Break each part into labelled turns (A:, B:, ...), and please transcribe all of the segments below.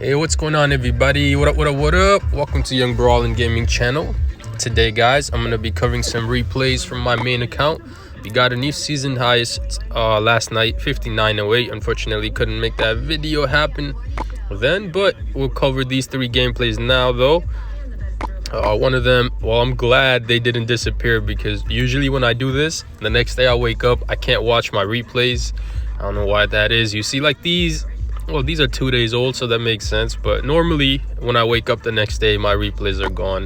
A: Hey, what's going on, everybody? What up? Welcome to Young Brawling Gaming channel. Today, guys, I'm gonna be covering some replays from my main account. We got a new season highest last night, 5908. Unfortunately, couldn't make that video happen then, but we'll cover these three gameplays now, though. One of them, well, I'm glad they didn't disappear, because usually when I do this, the next day I wake up, I can't watch my replays. I don't know why that is. You see, like these. Well, these are 2 days old, so that makes sense. But normally, when I wake up the next day, my replays are gone.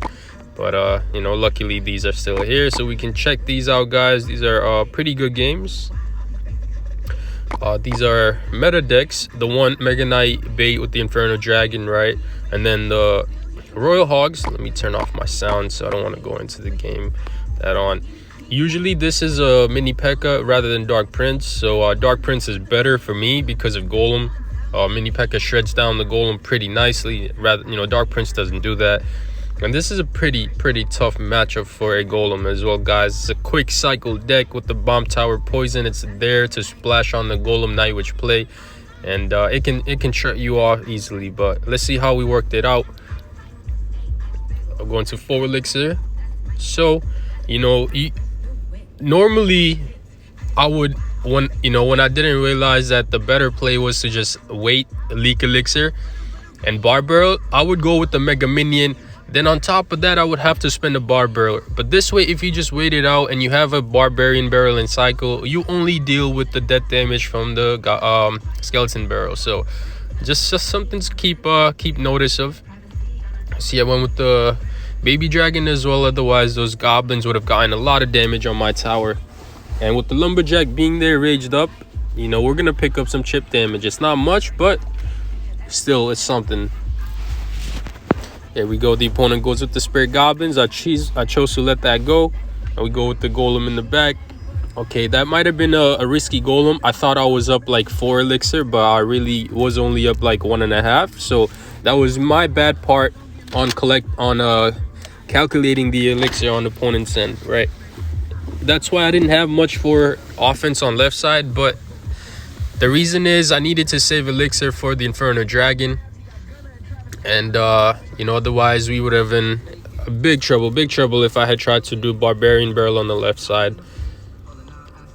A: But, you know, luckily, these are still here. So we can check these out, guys. These are pretty good games. These are meta decks. The one Mega Knight bait with the Inferno Dragon, right? And then the Royal Hogs. Let me turn off my sound, so I don't want to go into the game that on. Usually this is a mini P.E.K.K.A rather than Dark Prince. So Dark Prince is better for me because of Golem. Mini P.E.K.K.A shreds down the Golem pretty nicely. Rather, you know, Dark Prince doesn't do that. And this is a pretty tough matchup for a Golem as well, guys. It's a quick cycle deck with the Bomb Tower Poison. It's there to splash on the Golem Night Witch play, and it can shut you off easily. But let's see how we worked it out. I'm going to 4 elixir. So, you know, normally I would, when I didn't realize that the better play was to just wait, leak elixir and bar barrel, I would go with the Mega Minion. Then on top of that, I would have to spend a bar barrel. But this way, if you just wait it out and you have a barbarian barrel and cycle, you only deal with the death damage from the skeleton barrel. So just something to keep notice of. See, I went with the baby dragon as well. Otherwise, those goblins would have gotten a lot of damage on my tower. And with the lumberjack being there raged up, you know, we're gonna pick up some chip damage. It's not much, but still, it's something. There we go. The opponent goes with the spirit goblins. I chose to let that go, and we go with the golem in the back. Okay, that might have been a risky golem. I thought I was up like 4 elixir, but I really was only up like 1.5. So that was my bad part on calculating the elixir on the opponent's end, right? That's why I didn't have much for offense on left side, but the reason is I needed to save elixir for the Inferno Dragon. And, you know, otherwise we would have been big trouble if I had tried to do Barbarian Barrel on the left side.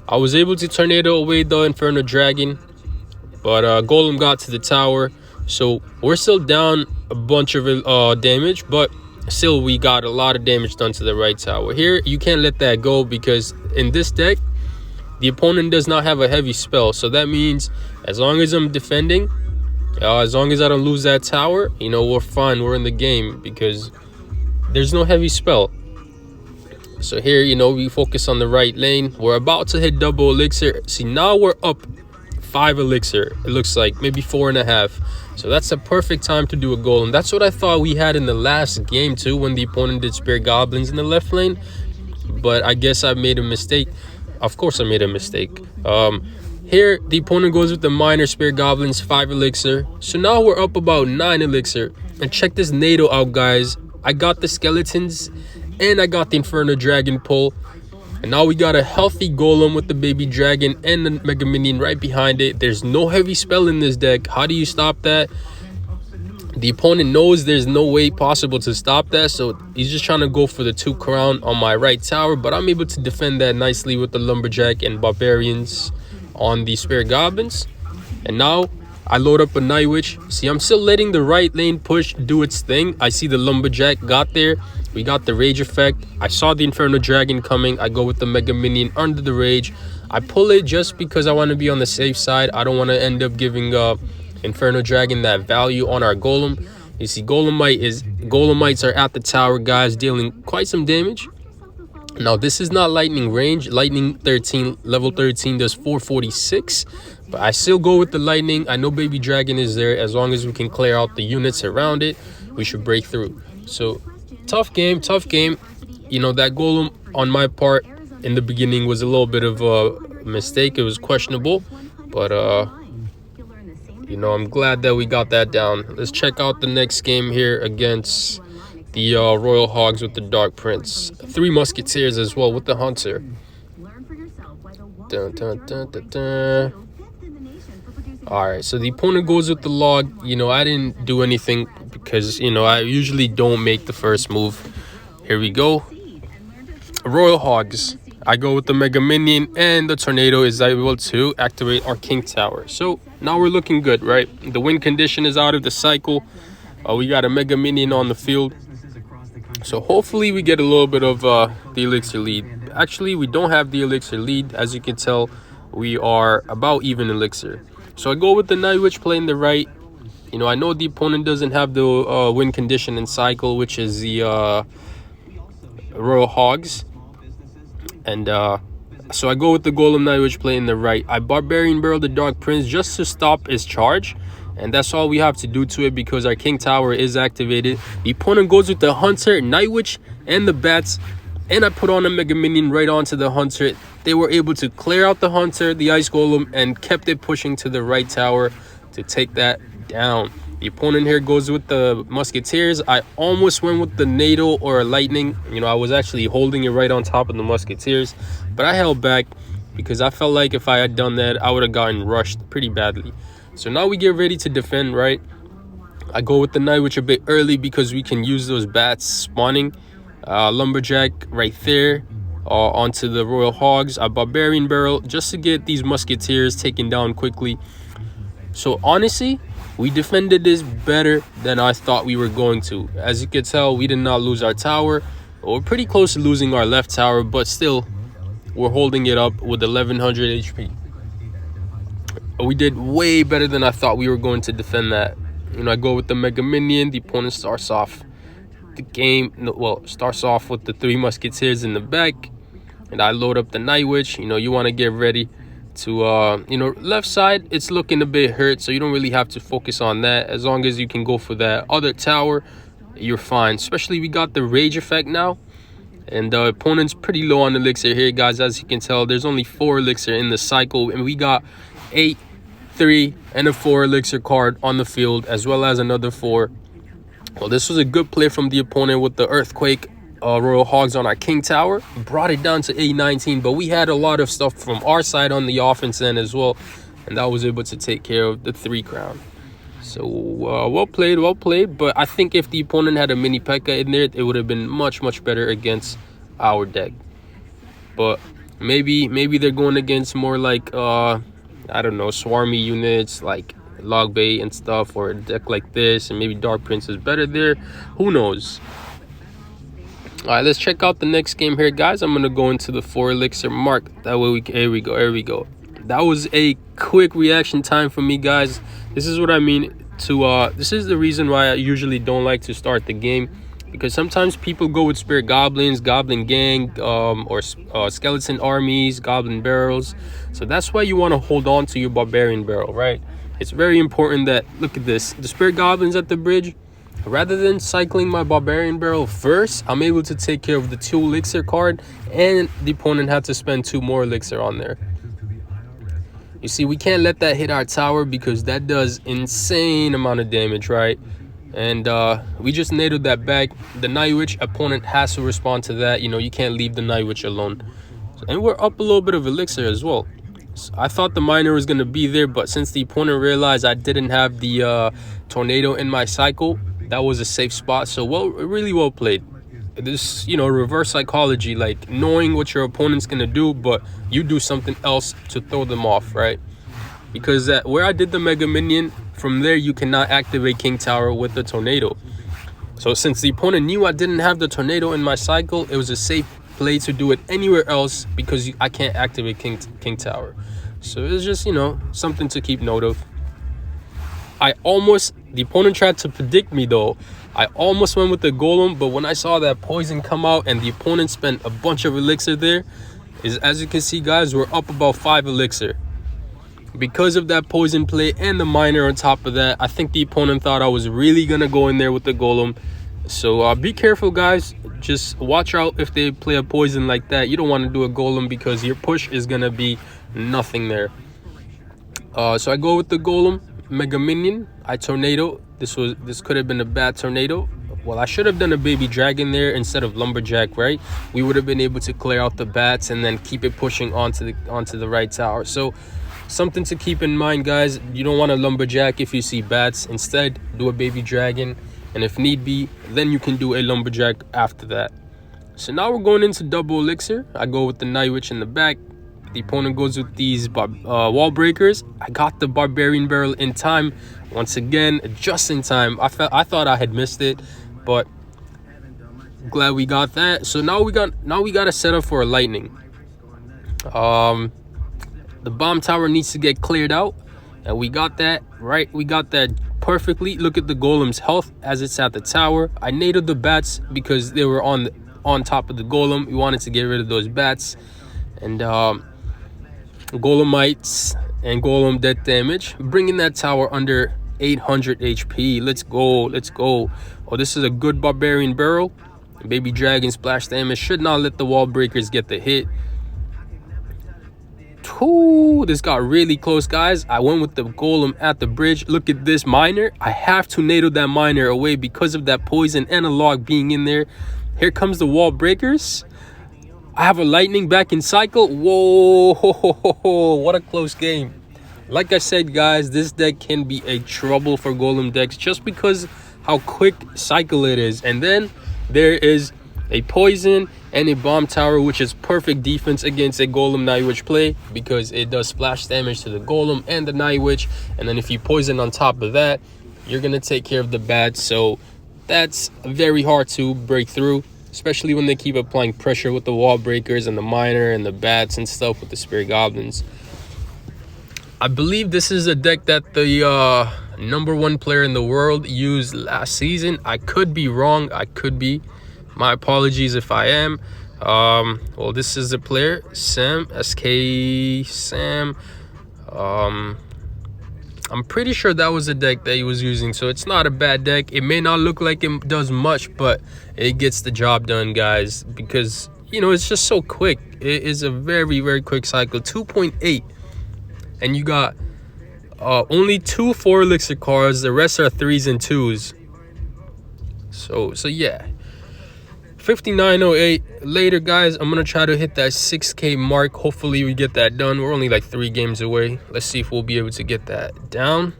A: I was able to tornado away the Inferno Dragon, but Golem got to the tower. So we're still down a bunch of damage, but still we got a lot of damage done to the right tower. Here, you can't let that go, because in this deck, the opponent does not have a heavy spell. So that means as long as I'm defending, as long as I don't lose that tower, you know, we're fine. We're in the game because there's no heavy spell. So here, you know, we focus on the right lane. We're about to hit double elixir. See, now we're up 5 elixir. It looks like maybe 4.5. So that's a perfect time to do a golem. That's what I thought we had in the last game too, when the opponent did spirit goblins in the left lane. But I guess I made a mistake. Of course I made a mistake. Here the opponent goes with the minor spirit goblins, 5 elixir. So now we're up about 9 elixir. And check this NATO out, guys. I got the skeletons and I got the Inferno Dragon pull. And now we got a healthy golem with the baby dragon and the Mega Minion right behind it. There's no heavy spell in this deck. How do you stop that? The opponent knows there's no way possible to stop that, so he's just trying to go for the 2 crown on my right tower. But I'm able to defend that nicely with the lumberjack and barbarians on the spirit goblins. And now I load up a Night Witch. See, I'm still letting the right lane push do its thing. I see the lumberjack got there. We got the rage effect. I saw the Inferno Dragon coming. I go with the Mega Minion under the rage. I pull it just because I want to be on the safe side. I don't want to end up giving Inferno Dragon that value on our golem. You see, Golemites are at the tower, guys, dealing quite some damage. Now, this is not lightning range. Lightning 13, level 13 does 446. But I still go with the lightning. I know baby dragon is there. As long as we can clear out the units around it, we should break through. So tough game. You know, that golem on my part in the beginning was a little bit of a mistake. It was questionable, but you know, I'm glad that we got that down. Let's check out the next game here against the Royal Hogs with the Dark Prince. 3 Musketeers as well with the Hunter. Dun, dun, dun, dun, dun. All right, so the opponent goes with the log. I didn't do anything because I usually don't make the first move. Here we go. Royal Hogs. I go with the Mega Minion, and the Tornado is able to activate our King Tower. So now we're looking good, right? The win condition is out of the cycle. We got a Mega Minion on the field. So hopefully we get a little bit of the Elixir lead. Actually, we don't have the Elixir lead. As you can tell, we are about even Elixir. So I go with the Night Witch playing the right. I know the opponent doesn't have the win condition and cycle, which is the Royal Hogs. And so I go with the Golem Night Witch playing the right. I Barbarian Barrel the Dark Prince just to stop his charge. And that's all we have to do to it because our King Tower is activated. The opponent goes with the Hunter, Night Witch, and the Bats. And I put on a Mega Minion right onto the Hunter. They were able to clear out the Hunter, the Ice Golem, and kept it pushing to the right tower to take that down. The opponent here goes with the Musketeers. I almost went with the NATO or a Lightning. I was actually holding it right on top of the Musketeers. But I held back because I felt like if I had done that, I would have gotten rushed pretty badly. So now we get ready to defend, right? I go with the Night Witch a bit early because we can use those bats spawning. Lumberjack right there onto the Royal Hogs. A Barbarian Barrel just to get these Musketeers taken down quickly. So honestly, we defended this better than I thought we were going to. As you can tell, we did not lose our tower. We're pretty close to losing our left tower, but still, we're holding it up with 1100 HP. We did way better than I thought we were going to defend that. I go with the Mega Minion. The opponent starts off the game. Starts off with the 3 Musketeers in the back. And I load up the Night Witch. You want to get ready to left side, it's looking a bit hurt, so you don't really have to focus on that. As long as you can go for that other tower, you're fine. Especially we got the rage effect now, and the opponent's pretty low on elixir here, guys. As you can tell, there's only 4 elixir in the cycle, and we got 8, 3, and a 4 elixir card on the field, as well as another 4. Well, this was a good play from the opponent with the earthquake. Royal Hogs on our King Tower brought it down to 819, but we had a lot of stuff from our side on the offense end as well, and that was able to take care of the 3 crown. So well played. But I think if the opponent had a mini P.E.K.K.A in there, it would have been much better against our deck. But maybe they're going against more like I don't know, swarmy units like Log Bait and stuff, or a deck like this, and maybe Dark Prince is better there. Who knows? All right, let's check out the next game here, guys. I'm gonna go into the 4 elixir mark. That way here we go. That was a quick reaction time for me, guys. This is what I mean to this is the reason why I usually don't like to start the game, because sometimes people go with Spirit Goblins, Goblin Gang, or Skeleton Armies, Goblin Barrels. So that's why you want to hold on to your Barbarian Barrel, right? It's very important that, look at this, the Spirit Goblins at the bridge. Rather than cycling my Barbarian Barrel first, I'm able to take care of the 2 elixir card, and the opponent had to spend 2 more elixir on there. You see, we can't let that hit our tower because that does insane amount of damage, right? And we just nailed that back. The Night Witch, opponent has to respond to that. You can't leave the Night Witch alone. And we're up a little bit of elixir as well. So I thought the miner was going to be there, but since the opponent realized I didn't have the tornado in my cycle, that was a safe spot. So really well played. This, reverse psychology, like knowing what your opponent's gonna do, but you do something else to throw them off, right? Because where I did the Mega Minion, from there you cannot activate King Tower with the tornado. So since the opponent knew I didn't have the tornado in my cycle, it was a safe play to do it anywhere else because I can't activate King Tower. So it's just, something to keep note of. The opponent tried to predict me though. I almost went with the Golem, but when I saw that poison come out and the opponent spent a bunch of elixir there, as you can see, guys, we're up about 5 elixir. Because of that poison play and the miner on top of that, I think the opponent thought I was really gonna go in there with the Golem. So be careful, guys. Just watch out if they play a poison like that. You don't want to do a Golem because your push is gonna be nothing there. So I go with the Golem. Mega Minion, I tornado. This could have been a bad tornado. Well, I should have done a baby dragon there instead of lumberjack, right? We would have been able to clear out the bats and then keep it pushing onto the right tower. So Something to keep in mind, guys. You don't want a lumberjack if you see bats. Instead, do a baby dragon, and if need be, then you can do a lumberjack after that. So now we're going into double elixir. I go with the Night Witch in the back. The opponent goes with these wall breakers. I got the barbarian barrel in time. Once again, just in time. I thought I had missed it, but glad we got that. So now we got a setup for a lightning. The bomb tower needs to get cleared out, and we got that right. We got that perfectly. Look at the golem's health as it's at the tower. I nade'd the bats because they were on top of the golem. We wanted to get rid of those bats, and golemites and golem death damage, bringing that tower under 800 HP. Let's go. Oh, this is a good barbarian barrel. Baby dragon splash damage should not let the wall breakers get the hit. Ooh, this got really close, guys. I went with the golem at the bridge. Look at this miner. I have to nail that miner away because of that poison and a log being in there. Here comes the wall breakers. I have a lightning back in cycle. Whoa, what a close game. Like I said, guys, this deck can be a trouble for golem decks just because how quick cycle it is. And then there is a poison and a bomb tower, which is perfect defense against a golem Night Witch play because it does splash damage to the golem and the Night Witch. And then if you poison on top of that, you're gonna take care of the bats. So that's very hard to break through, especially when they keep applying pressure with the wall breakers and the miner and the bats and stuff with the spirit goblins. I believe this is a deck that the #1 player in the world used last season. I could be wrong. I could be. My apologies if I am. Well, this is the player, Sam, SK Sam. I'm pretty sure that was a deck that he was using, so it's not a bad deck. It may not look like it does much, but it gets the job done, guys, because, you know, it's just so quick. It is a very, very quick cycle. 2.8, and you got only 2 4 elixir cards. The rest are 3s and 2s. So yeah. 5908 later, guys. I'm gonna try to hit that 6K mark. Hopefully we get that done. We're only like 3 games away. Let's see if we'll be able to get that down.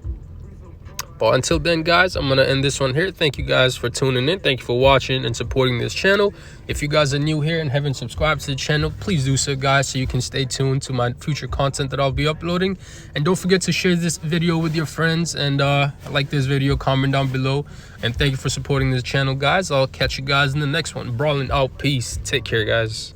A: But until then, guys, I'm gonna end this one here. Thank you guys for tuning in. Thank you for watching and supporting this channel. If you guys are new here and haven't subscribed to the channel, please do so, guys, so you can stay tuned to my future content that I'll be uploading. And don't forget to share this video with your friends, and like this video, comment down below. And thank you for supporting this channel, guys. I'll catch you guys in the next one. Brawling out. Peace. Take care, guys.